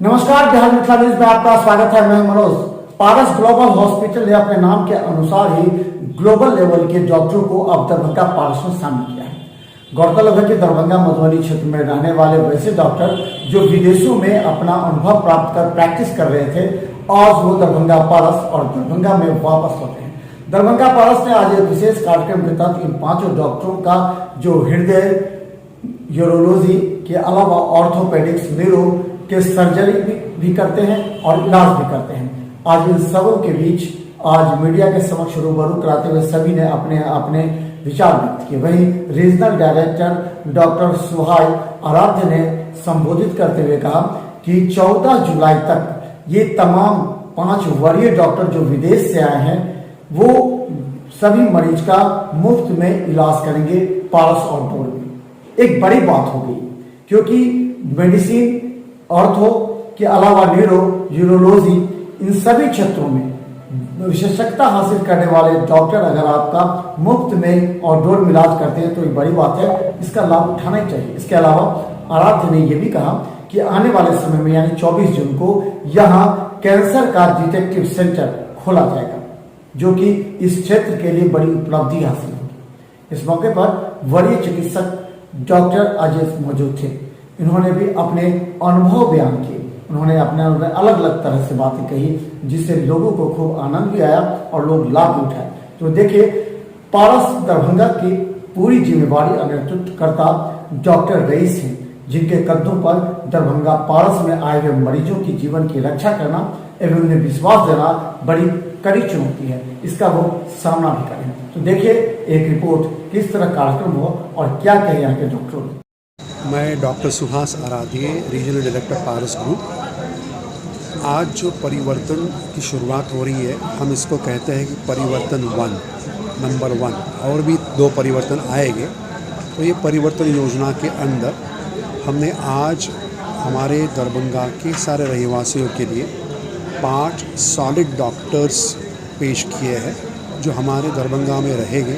नमस्कार, बिहार मिथिला न्यूज में आपका स्वागत है। मैं मनोज। पारस ग्लोबल हॉस्पिटल ने अपने नाम के अनुसार ही ग्लोबल लेवल के डॉक्टरों को अब दरभंगा पारस में शामिल किया है। गौरतलब है कि दरभंगा मधुबनी क्षेत्र में रहने वाले वैसे डॉक्टर जो विदेशों में अपना अनुभव प्राप्त कर प्रैक्टिस कर रहे थे, आज वो दरभंगा पारस और दरभंगा में वापस लौटे हैं। दरभंगा पारस ने आज एक विशेष कार्यक्रम के तहत इन पांचों डॉक्टरों का जो हृदय, यूरोलॉजी के अलावा ऑर्थोपेडिक्स, न्यूरो के सर्जरी भी करते हैं और इलाज भी करते हैं। आज इन सबों के बीच आज मीडिया के समक्ष रूबरू कराते हुए सभी ने अपने अपने विचार व्यक्त किए। वहीं रीजनल डायरेक्टर डॉक्टर सुहाय आराध्य ने संबोधित करते हुए कहा कि 14 जुलाई तक ये तमाम 5 वरीय डॉक्टर जो विदेश से आए हैं वो सभी मरीज का मुफ्त में इलाज करेंगे पारस और डोर में। एक बड़ी बात हो गई, क्योंकि मेडिसिन, ऑर्थो के अलावा न्यूरो, यूरोलॉजी, इन सभी क्षेत्रों में विशेषज्ञता हासिल करने वाले डॉक्टर अगर आपका मुफ्त में और डोर में इलाज करते हैं तो ये बड़ी बात है, इसका लाभ उठाना ही चाहिए। इसके अलावा आराध्य ने यह भी कहा कि आने वाले समय में यानी 24 जून को यहाँ कैंसर का डिटेक्टिव सेंटर खोला जाएगा, जो कि इस क्षेत्र के लिए बड़ी उपलब्धि हासिल होगी। इस मौके पर वरीय चिकित्सक डॉक्टर अजय मौजूद थे। इन्होंने भी अपने अनुभव बयान किए। उन्होंने अपने अलग अलग तरह से बातें कही, जिससे लोगों को खूब आनंद भी आया और लोग लाभ भी उठाए। तो देखिए, पारस दरभंगा की पूरी जिम्मेवारी नेतृत्वकर्ता डॉक्टर रईस हैं, जिनके कदमों पर दरभंगा पारस में आए हुए मरीजों की जीवन की रक्षा करना एवं उन्हें विश्वास देना बड़ी कड़ी चुनौती है। इसका वो सामना भी करें। तो देखिए एक रिपोर्ट, किस तरह कार्यक्रम हो और क्या कहे यहाँ के डॉक्टरों ने। मैं डॉक्टर सुहास आराध्य, रीजनल डायरेक्टर पारस ग्रुप। आज जो परिवर्तन की शुरुआत हो रही है, हम इसको कहते हैं कि परिवर्तन 1, नंबर 1, और भी 2 परिवर्तन आएंगे। तो ये परिवर्तन योजना के अंदर हमने आज हमारे दरभंगा के सारे रहवासियों के लिए 5 सॉलिड डॉक्टर्स पेश किए हैं, जो हमारे दरभंगा में रहेंगे।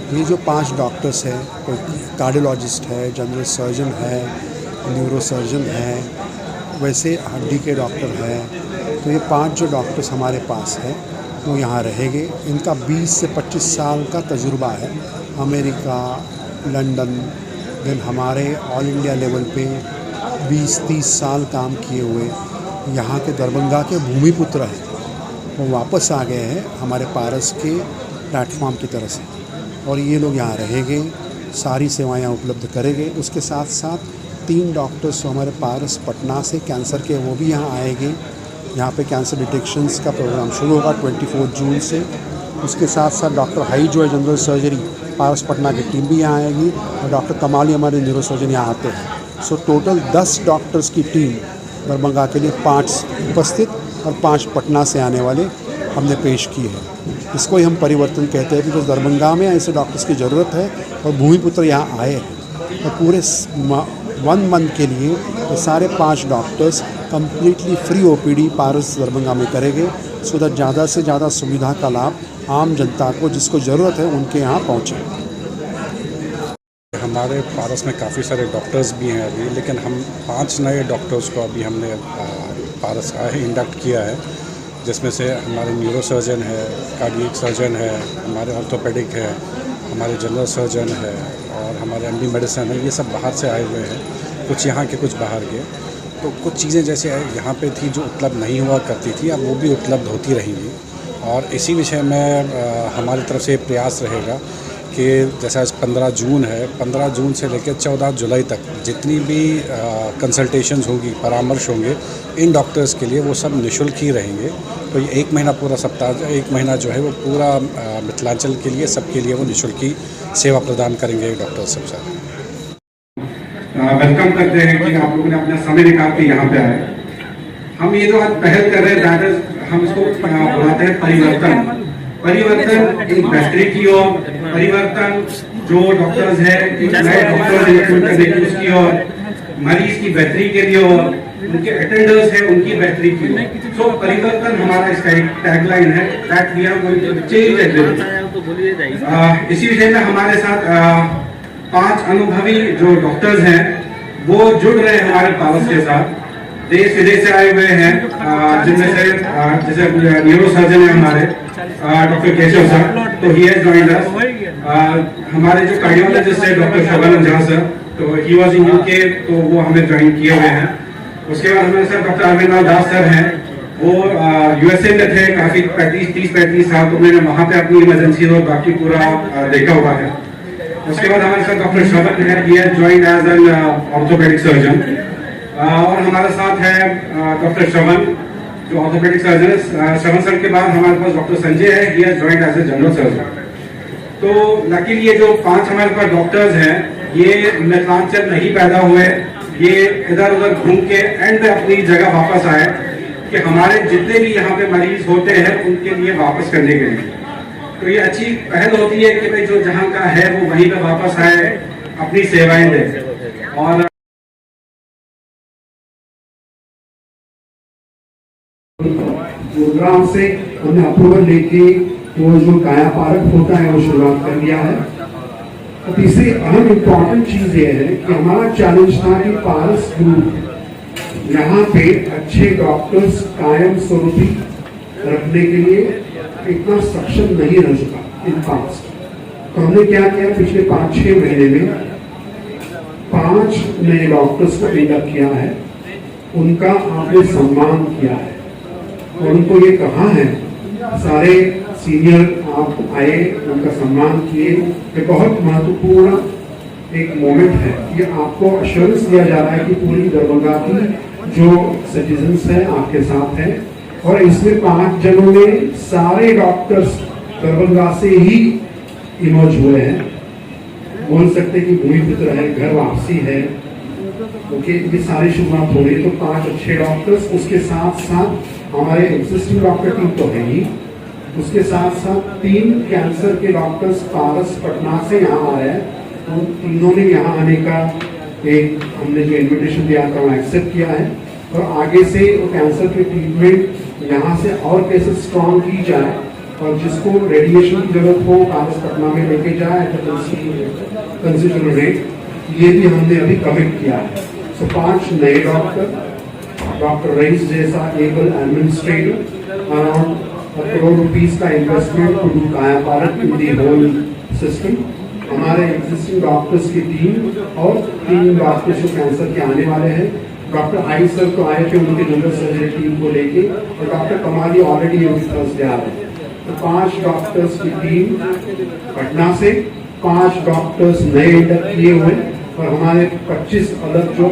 ये जो 5 डॉक्टर्स हैं, कोई कार्डियोलॉजिस्ट है, जनरल सर्जन है, न्यूरो सर्जन है, वैसे हड्डी के डॉक्टर हैं। तो ये 5 जो डॉक्टर्स हमारे पास हैं वो यहाँ रहेंगे। इनका 20 से 25 साल का तजुर्बा है। अमेरिका, लंदन, देन हमारे ऑल इंडिया लेवल पे 20-30 साल काम किए हुए यहाँ के दरभंगा के भूमिपुत्र हैं। वो वापस आ गए हैं हमारे पारस के प्लेटफॉर्म की तरह से, और ये लोग यहाँ रहेंगे, सारी सेवाएं उपलब्ध करेंगे। उसके साथ साथ 3 डॉक्टर्स जो हमारे पारस पटना से कैंसर के, वो भी यहाँ आएंगे। यहाँ पे कैंसर डिटेक्शंस का प्रोग्राम शुरू होगा 24 जून से। उसके साथ साथ डॉक्टर हाई जो है जनरल सर्जरी, पारस पटना की टीम भी यहाँ आएगी, और डॉक्टर कमाली हमारे न्यूरो सर्जन यहाँ आते हैं। सो टोटल 10 डॉक्टर्स की टीम दरभंगा के लिए 5 उपस्थित और 5 पटना से आने वाले हमने पेश किए हैं। इसको ही हम परिवर्तन कहते हैं, बिकॉज दरभंगा में ऐसे डॉक्टर्स की ज़रूरत है और भूमिपुत्र यहाँ आए हैं। तो पूरे 1 मंथ के लिए ये सारे 5 डॉक्टर्स कम्प्लीटली फ्री OPD पारस दरभंगा में करेंगे, सो दैट ज़्यादा से ज़्यादा सुविधा का लाभ आम जनता को जिसको ज़रूरत है उनके यहाँ पहुँचे। हमारे पारस में काफ़ी सारे डॉक्टर्स भी हैं अभी, लेकिन हम 5 नए डॉक्टर्स को अभी हमने पारस इंडक्ट किया है, जिसमें से हमारे न्यूरो सर्जन है, कार्डियक सर्जन है, हमारे ऑर्थोपेडिक है, हमारे जनरल सर्जन है, और हमारे MD मेडिसिन है। ये सब बाहर से आए हुए हैं, कुछ यहाँ के कुछ बाहर के। तो कुछ चीज़ें जैसे यहाँ पे थी जो उपलब्ध नहीं हुआ करती थी, अब वो भी उपलब्ध होती रहेंगी। और इसी विषय में हमारी तरफ से प्रयास रहेगा कि जैसा आज 15 जून है, 15 जून से लेकर 14 जुलाई तक जितनी भी कंसल्टेशंस होंगी, परामर्श होंगे इन डॉक्टर्स के लिए, वो सब निःशुल्क ही रहेंगे। तो ये 1 महीना पूरा सप्ताह, 1 महीना जो है वो पूरा मिथिलांचल के लिए, सबके लिए वो निःशुल्क ही सेवा प्रदान करेंगे डॉक्टर सबसे। वेलकम करते हैं कि आप लोगों ने अपना समय निकाल के यहाँ पे आए। हम ये जो आज पहल कर रहे हैं, हम इसको बुलाते हैं परिवर्तन। परिवर्तन एक बेहतरी की ओर, परिवर्तन जो डॉक्टर्स है एक नए डॉक्टर रिक्रूट करने की उसकी ओर, मरीज की बेहतरी के लिए और उनके अटेंडर्स है उनकी बेहतरी की ओर। सो परिवर्तन हमारा इसका एक टैगलाइन है, that we are going to change everything. इसी विषय में हमारे साथ 5 अनुभवी जो डॉक्टर्स हैं वो जुड़ रहे हैं हमारे पारस के साथ। देश विदेश से आए हुए हैं, जिनमें से जैसे न्यूरो सर्जन है हमारे डॉक्टर केशव सर, तो ही हैज जॉइंड अस। हमारे जो कार्डियोलॉजिस्ट है डॉक्टर शोभन झा सर, तो ही वाज इन यूके, तो वो हमें ज्वाइन किए हुए हैं। उसके बाद हमारे साथ डॉक्टर अरविंद दास सर हैं, वो यूएसए में थे काफी 30-35 साल, तो उन्होंने वहां पे अपनी इमरजेंसी और बाकी पूरा देखा हुआ है। उसके बाद हमारे साथ डॉक्टर श्रवण है, he has joined as an orthopaedic surgeon. और हमारे साथ है डॉक्टर श्रवण जो ऑर्थोपेडिक सर्जन है। श्रवण सर के बाद हमारे पास डॉक्टर संजय है, he has joined as a general surgeon. तो लकीली ये जो 5 हमारे पास डॉक्टर्स हैं, ये मिथिलांचल नहीं पैदा हुए, ये इधर उधर घूम के एंड अपनी जगह वापस आए कि हमारे जितने भी यहाँ पे मरीज होते हैं उनके लिए वापस करने के लिए। तो ये अच्छी पहल होती है कि भाई जो जहाँ का है वो वहीं पे वापस आए, अपनी सेवाएं दे। और गुरुग्राम से हमने अप्रूवल लेके वो जो कायापारक होता है वो शुरुआत कर दिया है। और तीसरी अहम इम्पोर्टेंट चीज ये है कि हमारा चैलेंज था कि पारस ग्रुप यहाँ पे अच्छे डॉक्टर्स कायम स्वरूपी रखने के लिए इतना सक्षम नहीं रह चुका इन पास्ट। तो हमने क्या किया, पिछले 5-6 महीने में 5 नए डॉक्टर्स को इंडक्ट किया है, उनका आपने सम्मान किया है और उनको ये कहा है, सारे सीनियर आप आए, उनका सम्मान किए। ये बहुत महत्वपूर्ण एक मोमेंट है। ये आपको अश्योरेंस दिया जा रहा है कि पूरी दरभंगा की जो सिटीजन्स हैं आपके साथ हैं। और इसमें 5 जनों में सारे डॉक्टर्स दरभंगा से ही इमर्ज हुए हैं। बोल सकते कि भूमिपुत्र है, घर वापसी है, ओके, ये सारी शुरुआत हो रही। तो 5 अच्छे डॉक्टर्स, उसके साथ साथ हमारे एग्जिस्टिंग डॉक्टर टीम तो है ही, उसके साथ साथ 3 कैंसर के डॉक्टर्स पारस पटना से यहाँ आ रहे हैं। उन तीनों ने यहाँ आने का एक हमने जो इन्विटेशन दिया था वो एक्सेप्ट किया है। और आगे से वो कैंसर के ट्रीटमेंट यहाँ से और कैसे स्ट्रॉन्ग की जाए और जिसको रेडिएशन की जरूरत हो पारस पटना में लेके जाए कंसिडर रेट, ये भी हमने अभी कमिट किया है। सो 5 नए डॉक्टर रईस जैसा able administrator, around 1 crore rupees का इन्वेस्टमेंट टू डू कायापारक इन दी होल सिस्टम। हमारे एग्जिस्टिंग डॉक्टर्स की टीम और 3 डॉक्टर्स जो कैंसर के आने वाले हैं। डॉक्टर आई सर तो आए थे उनके जनरल सर्जरी टीम को लेके, और डॉक्टर कमाली ऑलरेडी थर्सडे आ रहे हैं। तो 5 डॉक्टर्स की टीम पटना से, 5 डॉक्टर्स नए इंडक्ट किए हुए और हमारे 25 अलग जो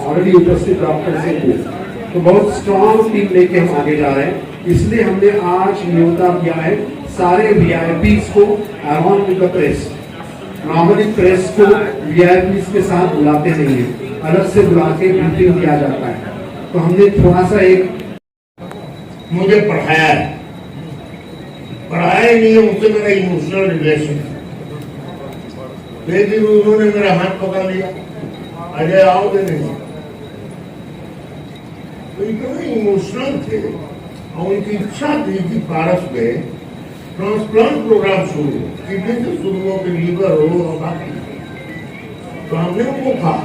ऑलरेडी उपस्थित डॉक्टर्स हैं। तो बहुत स्ट्रॉन्ग टीम लेके हम आगे जा रहे हैं। इसलिए हमने आज न्योता किया है सारे वीआईपीज को around with the press. Normally press को वीआईपीज के साथ बुलाते नहीं है, अलग से बुला के ब्रीफिंग दिया जाता है। तो हमने थोड़ा सा एक मुझे पढ़ाया नहीं है, उनसे मेरा इमोशनल रिलेशन, लेकिन उन्होंने मेरा हाथ पकड़ लिया, अजय आओगे नहीं, तो इतने इमोशनल थे और उनकी इच्छा थी कि पारस में ट्रांसप्लांट प्रोग्राम शुरू हो, किडनी से शुरू हो, फिर लीवर हो और बाकी। तो हमने उनको कहा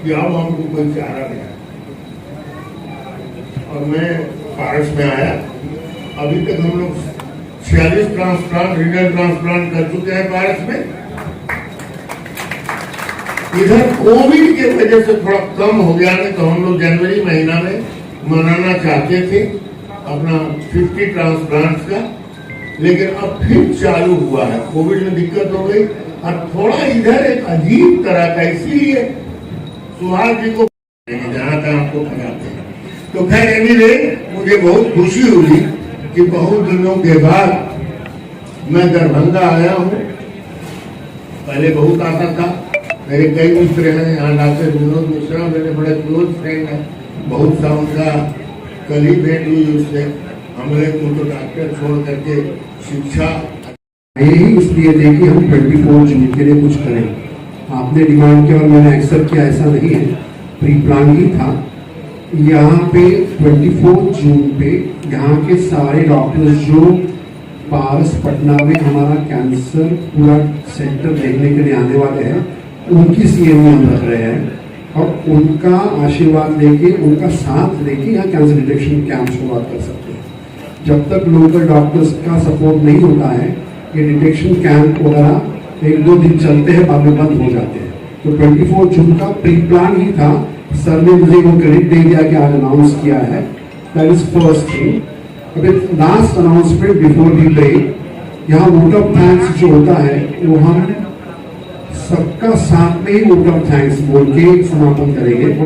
कि अब हमको कोई चारा नहीं। और मैं पारस में आया, अभी तक हम लोग 46 ट्रांसप्लांट, रीनल ट्रांसप्लांट कर चुके हैं पारस में। इधर कोविड के वजह से थोड़ा कम हो गया, नहीं तो हम लोग जनवरी महीना में मनाना चाहते थे अपना 50 ट्रांसप्लांट का, लेकिन अब फिर चालू हुआ है। कोविड में दिक्कत हो गई और थोड़ा इधर एक अजीब तरह का, इसीलिए सुहास जी को जहाँ तक आपको बताते हैं। तो खैर एनीवे, मुझे बहुत खुशी हुई कि बहुत दिनों के बाद मैं दरभंगा आया हूँ। पहले बहुत आता था, मेरे कई मित्र हैं यहाँ, डॉक्टर विनोद मिश्रा मेरे बड़े क्लोज फ्रेंड हैं, बहुत सा उनका कल ही भेंट हुई उससे। हमने उनको डॉक्टर छोड़ करके शिक्षा यही इसलिए थे कि हम 24 जून के लिए कुछ करें। आपने डिमांड किया और मैंने एक्सेप्ट किया, ऐसा नहीं है, प्री प्लान ही था। यहाँ पे 24 जून पे यहाँ के सारे डॉक्टर्स जो पारस पटना में हमारा कैंसर पूरा सेंटर देखने के लिए आने वाले हैं, उनकी सीएम में हम रख रहे हैं। और उनका आशीर्वाद लेके, उनका साथ लेके यहाँ कैंसर डिटेक्शन कैंप शुरुआत कर सकते हैं। जब तक लोकल डॉक्टर्स का सपोर्ट नहीं होता है, ये डिटेक्शन कैंप वगैरह 1-2 दिन चलते हैं, बाद में बंद हो जाते हैं। तो 24 जून का प्री प्लान ही था। सर ने मुझे वो क्रेडिट दे दिया कि आज अनाउंस किया है। That is first thing. अब लास्ट अनाउंसमेंट बिफोर वी ब्रेक, यहाँ वोट ऑफ थैंक्स जो होता है वो हम सबका साथ में ही वोट ऑफ थैंक्स बोल के समापन करेंगे।